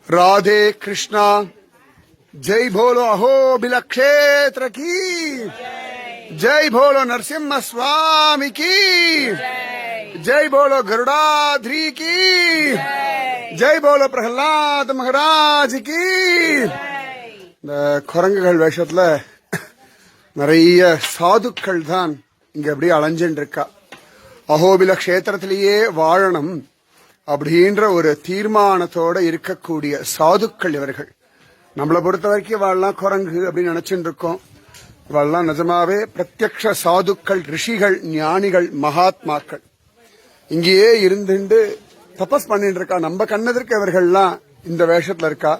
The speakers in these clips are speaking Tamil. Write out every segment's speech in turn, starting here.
राधे कृष्णा। जय भोलो अहोबिल क्षेत्र की जय भोलो नरसिम्हा स्वामी की जय भोलो गरुड़ाद्री की जय भोलो प्रहलाद महाराज की। குரங்குகள் வேஷத்துல நிறைய சாதுக்கள் தான் இங்க அப்படியே அலைஞ்சுட்டு இருக்கா. அஹோபில கஷேத்திரத்திலேயே வாழணும் அப்படின்ற ஒரு தீர்மானத்தோட இருக்கக்கூடிய சாதுக்கள் இவர்கள். நம்மளை பொறுத்த வரைக்கும் வாழலாம் குரங்கு அப்படின்னு நினைச்சுட்டு இருக்கோம். வாழலாம் நிஜமாவே பிரத்யக்ஷ சாதுக்கள், ரிஷிகள், ஞானிகள், மகாத்மாக்கள் இங்கேயே இருந்துட்டு தபஸ் பண்ணிட்டு இருக்கா. நம்ம கண்ணதற்கு இவர்கள்லாம் இந்த வேஷத்துல இருக்கா.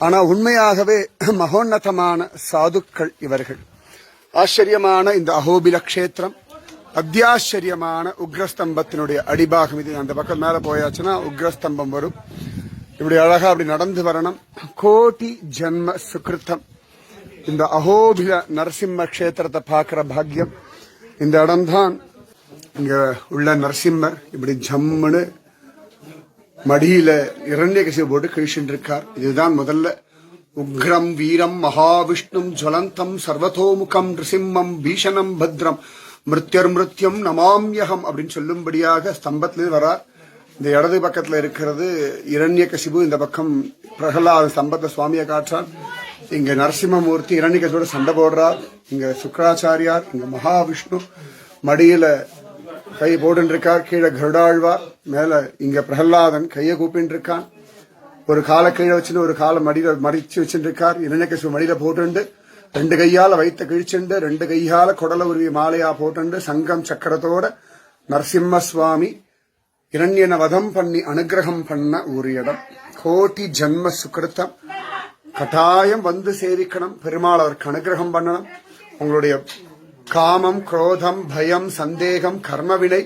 ஆனா உண்மையாகவே மகோன்னதமான சாதுக்கள் இவர்கள். ஆச்சரியமான இந்த அஹோபில கஷேத்திரம் அத்தியாச்சரியமான உக்ரஸ்தம்பத்தினுடைய அடிபாகம் இது. அந்த பக்கம் மேல போயாச்சுன்னா உக்ரஸ்தம்பம் வரும். இப்படி அழகா அப்படி நடந்து வரணும். கோட்டி ஜன்ம சுகிருத்தம் இந்த அஹோபில நரசிம்ம கஷேத்திரத்தை பார்க்கிற பாக்கியம். இந்த இடம்தான் இங்க உள்ள நரசிம்மர் இப்படி ஜம்முன்னு மடியில இரண்யகசிபு போட்டு கழிச்சுட்டு இருக்கார். இதுதான் முதல்ல உக்ரம் வீரம் மகாவிஷ்ணும் ஜுவலந்தம் சர்வதோமுகம் நிருசிம்மம் பீஷணம் பத்ரம் மிருத்யர் மிருத்யம் நமாம்யகம் அப்படின்னு சொல்லும்படியாக ஸ்தம்பத்திலிருந்து வரார். இந்த இடது பக்கத்துல இருக்கிறது இரண்யகசிபு, இந்த பக்கம் பிரகலாத ஸ்தம்பத்தை சுவாமியை காற்றார். இங்க நரசிம்மமூர்த்தி இரண்யகசிபோட சண்டை போடுறார். இங்க சுக்கராச்சாரியார், இங்க மகாவிஷ்ணு மடியில கை போட்டு இருக்கார். கீழே கருடாழ்வார், மேல இங்க பிரகலாதன் கையை கூப்பிட்டு இருக்கான். ஒரு காலை கீழே வச்சுட்டு ஒரு காலை மடியில மடிச்சு வச்சுட்டு இருக்கார். இரண்யகசிபு மடியில போட்டு ரெண்டு கையால வைத்த கிழிச்சுண்டு ரெண்டு கையால குடல உருவி மாலையா போட்டு சங்கம் சக்கரத்தோட நரசிம்ம சுவாமி இரண்யன வதம் பண்ணி அனுகிரகம் பண்ண ஒரு இடம். கோட்டி ஜன்ம சுகிருத்தம். கட்டாயம் வந்து சேவிக்கணும். பெருமாள் அவருக்கு அனுகிரகம் பண்ணணும். உங்களுடைய காமம், குரோதம், பயம், சந்தேகம், கர்மவினை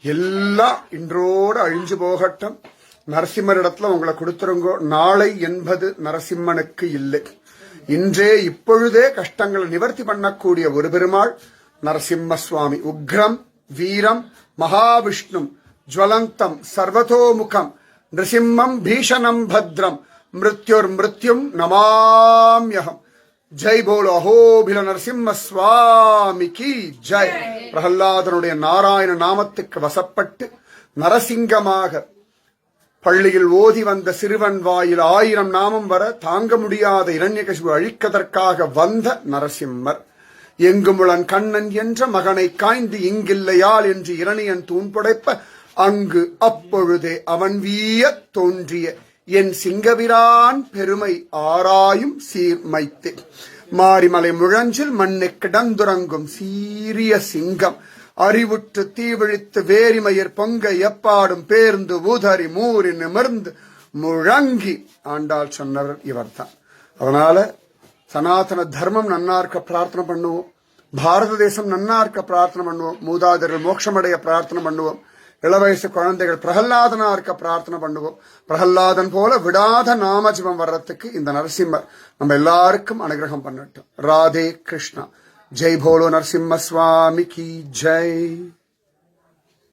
எல்லாம் இன்றோடு அழிஞ்சு போகட்டும். நரசிம்மரிடத்துல உங்களை கொடுத்துருங்கோ. நாளை என்பது நரசிம்மனுக்கு இல்லை. இன்றே இப்பொழுதே கஷ்டங்களை நிவர்த்தி பண்ணக்கூடிய ஒரு பெருமாள் நரசிம்ம சுவாமி. உக்ரம் வீரம் மகாவிஷ்ணும் ஜுவலந்தம் சர்வதோமுகம் நிருசிம்மம் பீஷணம் பத்ரம் மிருத்யுர் மிருத்யும் நமாம்யகம். ஜெய் போலோ அஹோபில நரசிம்ம சுவாமிக்கு ஜெய். பிரகலாதனுடைய நாராயண நாமத்துக்கு வசப்பட்டு நரசிங்கமாக பள்ளியில் ஓதி வந்த சிறுவன் வாயில் 1000 நாமம் வர தாங்க முடியாத இரண்யகசிபு அழிக்கதற்காக வந்த நரசிம்மர். எங்குமுளன் கண்ணன் என்ற மகனை காய்ந்து இங்கில்லையால் என்று இரணியன் தூண்புடைப்ப அங்கு அப்பொழுதே அவன் வீய தோன்றிய என் சிங்கவிரான் பெருமை ஆராயும் சீர்மைத்தே. மாரிமலை முழஞ்சில் மண்ணை கிடந்துறங்கும் சீரிய சிங்கம் அறிவுற்று தீவிழித்து வேரிமயிர் பொங்க எப்பாடும் பேர்ந்து ஊதறி மூறி நிமிர்ந்து முழங்கி ஆண்டாள் சொன்னவர் இவர்தான். அதனால சனாதன தர்மம் நன்னா இருக்க பிரார்த்தனை பண்ணுவோம். பாரத தேசம் நன்னா இருக்க பிரார்த்தனை பண்ணுவோம். மூதாதையர்கள் மோட்சமடைய பிரார்த்தனை பண்ணுவோம். இளவயசு குழந்தைகள் பிரகலாதனா இருக்க பிரார்த்தனை பண்ணுவோம். பிரகலாதன் போல விடாத நாமஜபம் வர்றதுக்கு இந்த நரசிம்மர் நம்ம எல்லாருக்கும் அனுகிரகம் பண்ணட்டும். ராதே கிருஷ்ணா. जय भोलो नरसिम्हा स्वामी की जय.